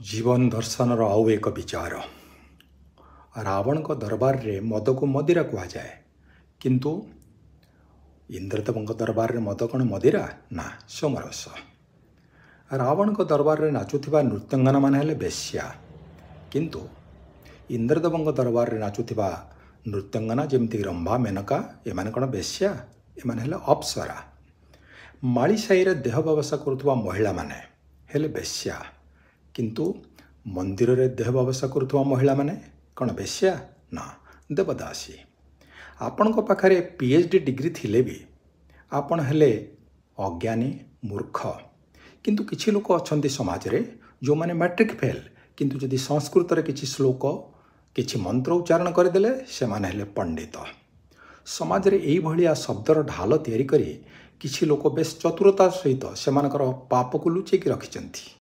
जीवन दर्शन आउ एक विचार रावण को दरबार रे मद को मदिरा कह जाए किंतु इंद्रदेव दरबार रे मद कौन मदिरा ना सोमरस। रावण को दरबार रे नाचुथिबा नृत्यंगना मान हेले बेश्या किंतु इंद्रदेव दरबार रे नाचुथिबा नृत्यंगना जमती रंभा मेनका एमाने कौन बेश्या एमाने हेले अप्सरा। माली साई रे देह व्यवसाय करुवा महिला माने हेले बेश्या किंतु मंदिर रे देह व्यवसाय करुवा महिला माने कौन बेश्या ना देवदासी। आपण को पाखरे पीएचडी डिग्री थिले भी आपण हेले अज्ञानी मूर्ख। किंतु किछि लोक अछंती समाज रे जो माने मैट्रिक फेल किंतु जदि संस्कृत रे किछि श्लोक किछि मंत्र उच्चारण करदेले से माने हेले पंडित। समाज रे एई भलिया शब्दर ढाल तैयारी करी किछि लोक बेस चतुरता सहित सेमानकर पाप को लुचेकी रखिचंती।